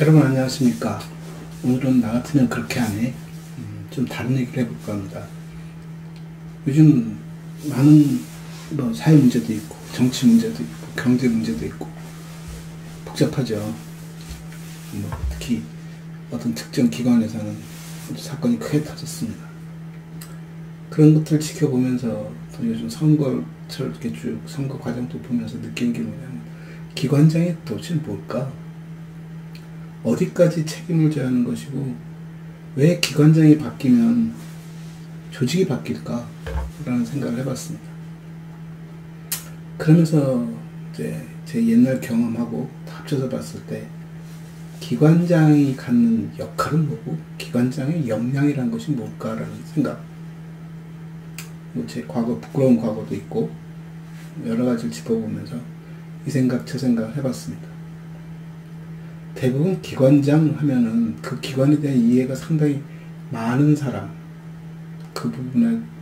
여러분 안녕하십니까. 오늘은 나 같으면 그렇게 하네, 좀 다른 얘기를 해볼까 합니다. 요즘 많은 사회 문제도 있고 정치 문제도 있고 경제 문제도 있고 복잡하죠. 특히 어떤 특정 기관에서는 사건이 크게 터졌습니다. 그런 것들을 지켜보면서 또 요즘 선거철 이렇게 쭉 선거 과정도 보면서 느낀 게 뭐냐면, 기관장이 도대체 뭘까? 어디까지 책임을 져야 하는 것이고, 왜 기관장이 바뀌면 조직이 바뀔까? 라는 생각을 해봤습니다. 그러면서 이제 제 옛날 경험하고 합쳐서 봤을 때, 기관장이 갖는 역할은 뭐고, 기관장의 역량이라는 것이 뭘까라는 생각. 제 과거, 부끄러운 과거도 있고, 여러 가지를 짚어보면서 이 생각, 저 생각을 해봤습니다. 대부분 기관장 하면은 그 기관에 대한 이해가 상당히 많은 사람, 그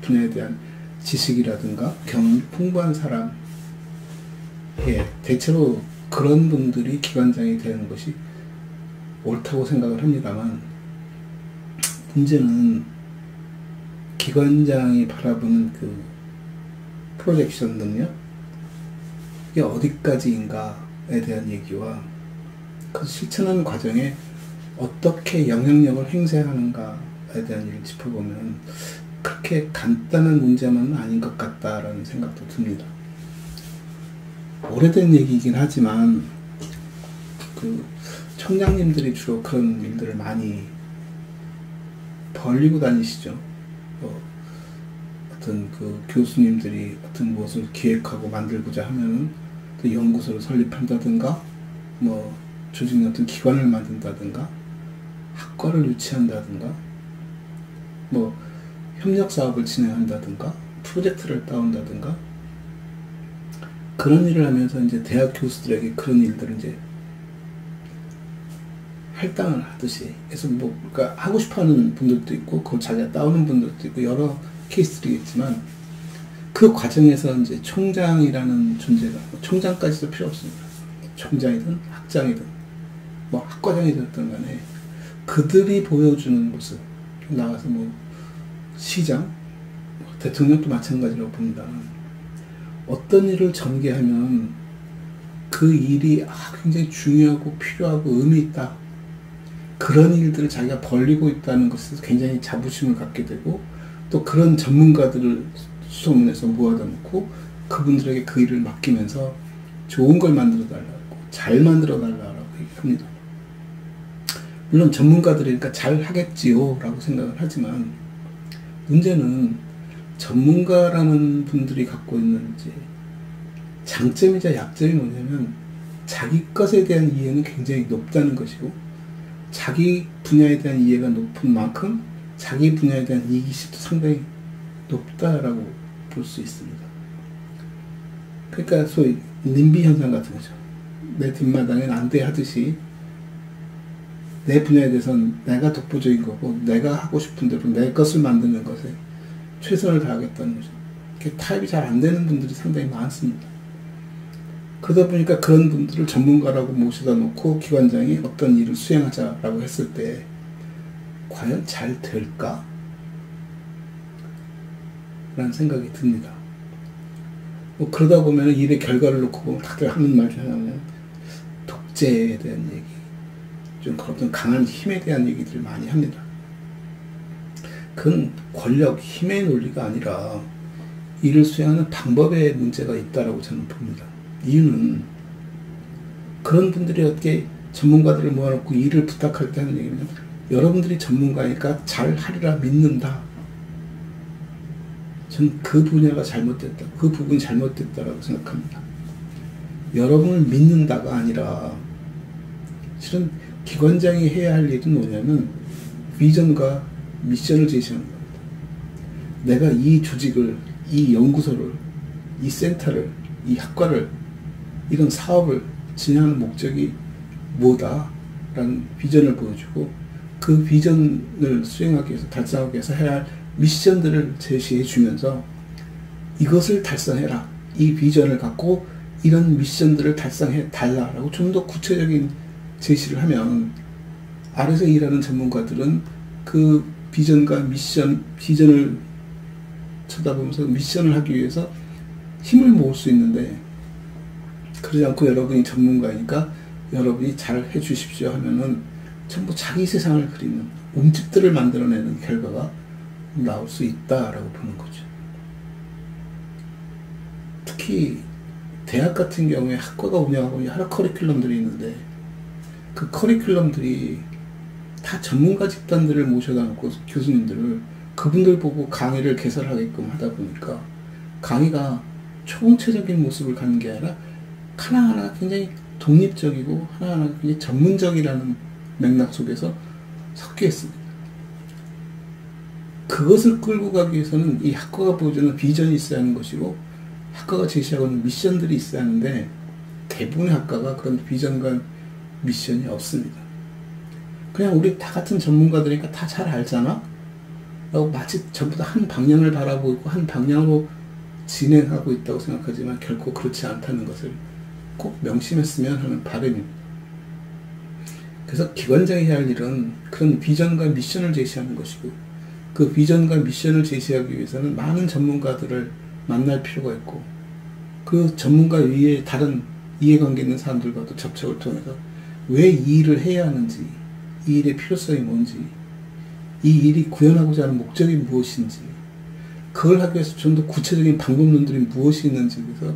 분야에 대한 지식이라든가 경험이 풍부한 사람, 대체로 그런 분들이 기관장이 되는 것이 옳다고 생각을 합니다만, 문제는 기관장이 바라보는 그 프로젝션 능력, 이게 어디까지인가에 대한 얘기와 그 실천하는 과정에 어떻게 영향력을 행사하는가에 대한 얘기를 짚어보면, 그렇게 간단한 문제만은 아닌 것 같다라는 생각도 듭니다. 오래된 얘기이긴 하지만, 그 청장님들이 주로 그런 일들을 많이 벌리고 다니시죠. 어떤 그 교수님들이 어떤 무엇을 기획하고 만들고자 하면은 또 연구소를 설립한다든가, 조직 내 어떤 기관을 만든다든가, 학과를 유치한다든가, 협력 사업을 진행한다든가, 프로젝트를 따온다든가, 그런 일을 하면서 이제 대학 교수들에게 그런 일들을 이제 할당을 하듯이 해서 그러니까 하고 싶어 하는 분들도 있고, 그걸 자기가 따오는 분들도 있고, 여러 케이스들이겠지만, 그 과정에서 이제 총장이라는 존재가, 총장까지도 필요 없습니다. 총장이든 학장이든 학과장이 됐든 간에 그들이 보여주는 모습, 나가서 시장, 대통령도 마찬가지라고 봅니다. 어떤 일을 전개하면 그 일이 굉장히 중요하고 필요하고 의미 있다, 그런 일들을 자기가 벌리고 있다는 것에서 굉장히 자부심을 갖게 되고, 또 그런 전문가들을 수소문해서 모아다 놓고 그분들에게 그 일을 맡기면서 좋은 걸 만들어 달라고, 잘 만들어 달라고 얘기합니다. 물론 전문가들이니까 잘 하겠지요 라고 생각을 하지만, 문제는 전문가라는 분들이 갖고 있는 이제 장점이자 약점이 뭐냐면, 자기 것에 대한 이해는 굉장히 높다는 것이고, 자기 분야에 대한 이해가 높은 만큼 자기 분야에 대한 이기심도 상당히 높다라고 볼 수 있습니다. 그러니까 소위 님비 현상 같은 거죠. 내 뒷마당에 난데 하듯이 내 분야에 대해서는 내가 독보적인 거고, 내가 하고 싶은 대로 내 것을 만드는 것에 최선을 다하겠다는 거죠. 이렇게 타협이 잘 안 되는 분들이 상당히 많습니다. 그러다 보니까 그런 분들을 전문가라고 모셔다 놓고 기관장이 어떤 일을 수행하자라고 했을 때 과연 잘 될까? 라는 생각이 듭니다. 그러다 보면 일의 결과를 놓고 보면 다들 하는 말 중에 하나는 독재에 대한 얘기, 좀 어떤 강한 힘에 대한 얘기들을 많이 합니다. 그건 권력, 힘의 논리가 아니라 일을 수행하는 방법에 문제가 있다라고 저는 봅니다. 이유는 그런 분들이 어떻게 전문가들을 모아놓고 일을 부탁할 때 하는 얘기는, 여러분들이 전문가니까 잘 하리라 믿는다. 전 그 분야가 잘못됐다, 그 부분이 잘못됐다라고 생각합니다. 여러분을 믿는다가 아니라, 실은 기관장이 해야 할 일은 뭐냐면 비전과 미션을 제시하는 겁니다. 내가 이 조직을, 이 연구소를, 이 센터를, 이 학과를, 이런 사업을 진행하는 목적이 뭐다 라는 비전을 보여주고, 그 비전을 수행하기 위해서, 달성하기 위해서 해야 할 미션들을 제시해 주면서 이것을 달성해라, 이 비전을 갖고 이런 미션들을 달성해 달라라고 좀 더 구체적인 제시를 하면 아래서 일하는 전문가들은 그 비전과 비전을 쳐다보면서 미션을 하기 위해서 힘을 모을 수 있는데, 그러지 않고 여러분이 전문가이니까 여러분이 잘 해주십시오 하면은 전부 자기 세상을 그리는 움집들을 만들어내는 결과가 나올 수 있다라고 보는 거죠. 특히 대학 같은 경우에 학과가 운영하고 여러 커리큘럼들이 있는데, 그 커리큘럼들이 다 전문가 집단들을 모셔다 놓고 교수님들을 그분들 보고 강의를 개설하게끔 하다 보니까 강의가 총체적인 모습을 갖는 게 아니라 하나하나 굉장히 독립적이고 하나하나 굉장히 전문적이라는 맥락 속에서 섞여 있습니다. 그것을 끌고 가기 위해서는 이 학과가 보여주는 비전이 있어야 하는 것이고, 학과가 제시하고 있는 미션들이 있어야 하는데, 대부분의 학과가 그런 비전과 미션이 없습니다. 그냥 우리 다 같은 전문가들이니까 다 잘 알잖아? 라고 마치 전부 다 한 방향을 바라보고 있고 한 방향으로 진행하고 있다고 생각하지만 결코 그렇지 않다는 것을 꼭 명심했으면 하는 바람입니다. 그래서 기관장이 해야 할 일은 그런 비전과 미션을 제시하는 것이고, 그 비전과 미션을 제시하기 위해서는 많은 전문가들을 만날 필요가 있고, 그 전문가 위에 다른 이해관계 있는 사람들과도 접촉을 통해서 왜 이 일을 해야 하는지, 이 일의 필요성이 뭔지, 이 일이 구현하고자 하는 목적이 무엇인지, 그걸 하기 위해서 좀 더 구체적인 방법론들이 무엇이 있는지, 그래서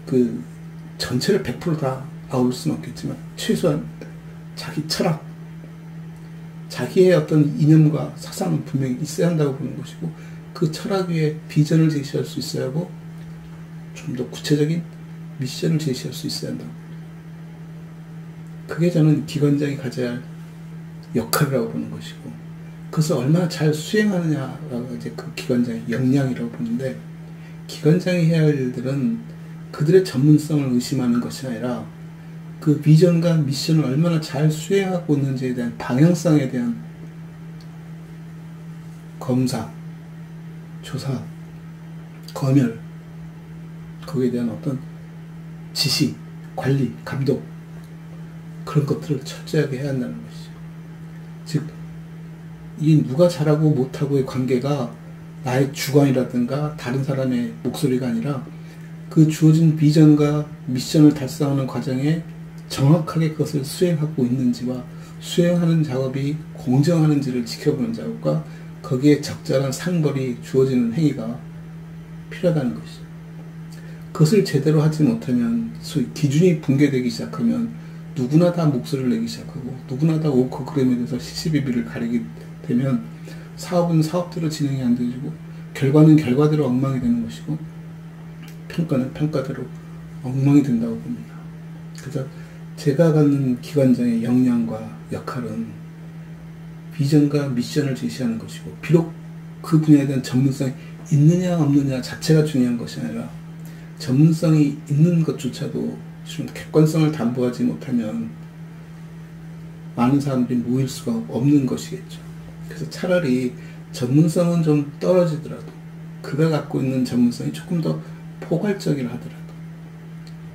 그 전체를 100% 다 아울 수는 없겠지만 최소한 자기 철학, 자기의 어떤 이념과 사상은 분명히 있어야 한다고 보는 것이고, 그 철학 위에 비전을 제시할 수 있어야 하고 좀 더 구체적인 미션을 제시할 수 있어야 한다고. 그게 저는 기관장이 가져야 할 역할이라고 보는 것이고, 그것을 얼마나 잘 수행하느냐가 이제 그 기관장의 역량이라고 보는데, 기관장이 해야 할 일들은 그들의 전문성을 의심하는 것이 아니라 그 비전과 미션을 얼마나 잘 수행하고 있는지에 대한 방향성에 대한 검사, 조사, 검열, 거기에 대한 어떤 지시, 관리, 감독, 그런 것들을 철저하게 해야 한다는 것이죠. 즉, 이 누가 잘하고 못하고의 관계가 나의 주관이라든가 다른 사람의 목소리가 아니라 그 주어진 비전과 미션을 달성하는 과정에 정확하게 그것을 수행하고 있는지와 수행하는 작업이 공정하는지를 지켜보는 작업과 거기에 적절한 상벌이 주어지는 행위가 필요하다는 것이죠. 그것을 제대로 하지 못하면, 소위 기준이 붕괴되기 시작하면 누구나 다 목소리를 내기 시작하고 누구나 다 옳고 그름에 대해서 시시비비를 가리게 되면 사업은 사업대로 진행이 안 되고 결과는 결과대로 엉망이 되는 것이고 평가는 평가대로 엉망이 된다고 봅니다. 그래서 제가 갖는 기관장의 역량과 역할은 비전과 미션을 제시하는 것이고, 비록 그 분야에 대한 전문성이 있느냐 없느냐 자체가 중요한 것이 아니라 전문성이 있는 것조차도 좀 객관성을 담보하지 못하면 많은 사람들이 모일 수가 없는 것이겠죠. 그래서 차라리 전문성은 좀 떨어지더라도 그가 갖고 있는 전문성이 조금 더 포괄적이라 하더라도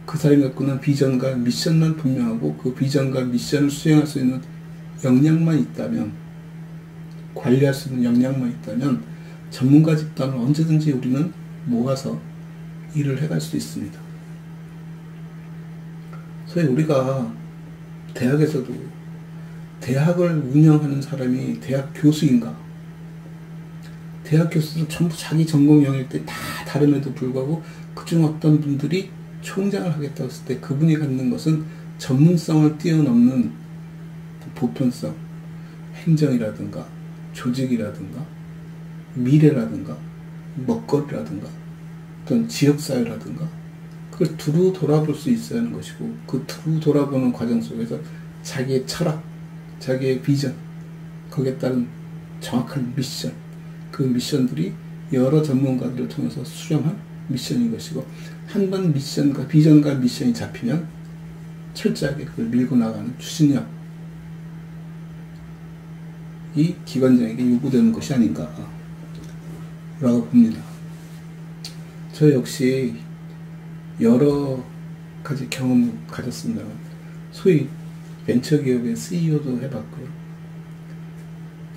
그 사람이 갖고 있는 비전과 미션만 분명하고 그 비전과 미션을 수행할 수 있는 역량만 있다면, 관리할 수 있는 역량만 있다면 전문가 집단을 언제든지 우리는 모아서 일을 해갈 수 있습니다. 소위 우리가 대학에서도 대학을 운영하는 사람이 대학 교수인가? 대학 교수들은 전부 자기 전공 영역들이 다 다름에도 불구하고 그중 어떤 분들이 총장을 하겠다고 했을 때 그분이 갖는 것은 전문성을 뛰어넘는 보편성, 행정이라든가 조직이라든가 미래라든가 먹거리라든가 어떤 지역사회라든가 그걸 두루 돌아볼 수 있어야 하는 것이고, 그 두루 돌아보는 과정 속에서 자기의 철학, 자기의 비전, 거기에 따른 정확한 미션, 그 미션들이 여러 전문가들을 통해서 수렴한 미션인 것이고, 한 번 미션과 비전과 미션이 잡히면 철저하게 그걸 밀고 나가는 추진력, 이 기관장에게 요구되는 것이 아닌가 라고 봅니다. 저 역시 여러 가지 경험을 가졌습니다. 소위 벤처기업의 CEO도 해봤고요.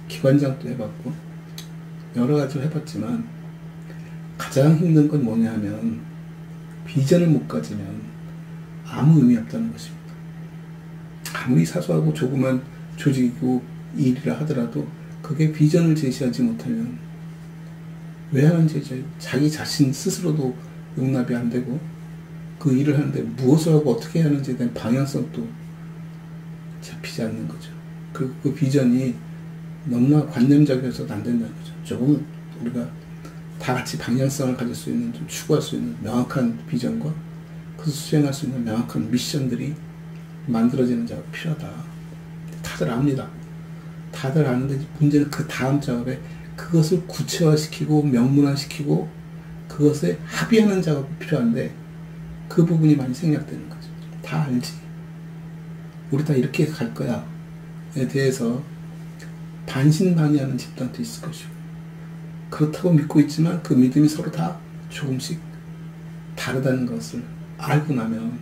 기관장도 해봤고 여러 가지를 해봤지만 가장 힘든 건 뭐냐 하면 비전을 못 가지면 아무 의미 없다는 것입니다. 아무리 사소하고 조그만 조직이고 일이라 하더라도 그게 비전을 제시하지 못하면 왜 하는지 이제 자기 자신 스스로도 용납이 안 되고 그 일을 하는데 무엇을 하고 어떻게 하는지에 대한 방향성도 잡히지 않는 거죠. 그 비전이 너무나 관념적이어서도 안 된다는 거죠. 조금 우리가 다 같이 방향성을 가질 수 있는, 좀 추구할 수 있는 명확한 비전과 그것을 수행할 수 있는 명확한 미션들이 만들어지는 작업이 필요하다. 다들 압니다. 다들 아는데 문제는 그 다음 작업에 그것을 구체화시키고 명문화시키고 그것에 합의하는 작업이 필요한데 그 부분이 많이 생략되는 거죠. 다 알지. 우리 다 이렇게 갈 거야. 에 대해서 반신반의하는 집단도 있을 것이고 그렇다고 믿고 있지만 그 믿음이 서로 다 조금씩 다르다는 것을 알고 나면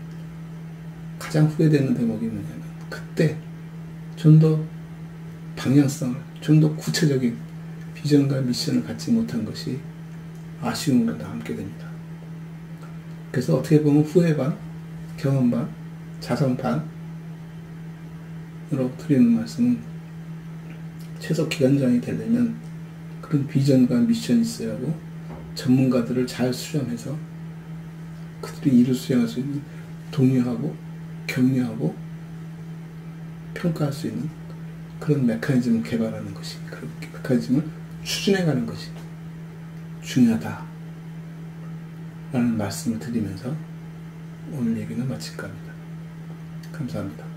가장 후회되는 대목이 뭐냐면 그때 좀 더 방향성을, 좀 더 구체적인 비전과 미션을 갖지 못한 것이 아쉬움으로 남게 됩니다. 그래서 어떻게 보면 후회 반, 경험 반, 자성 반으로 드리는 말씀은 최소 기관장이 되려면 그런 비전과 미션이 있어야 하고 전문가들을 잘 수렴해서 그들이 일을 수행할 수 있는 독려하고 격려하고 평가할 수 있는 그런 메커니즘을 개발하는 것이, 그런 메커니즘을 추진해가는 것이 중요하다 라는 말씀을 드리면서 오늘 얘기는 마칠까 합니다. 감사합니다.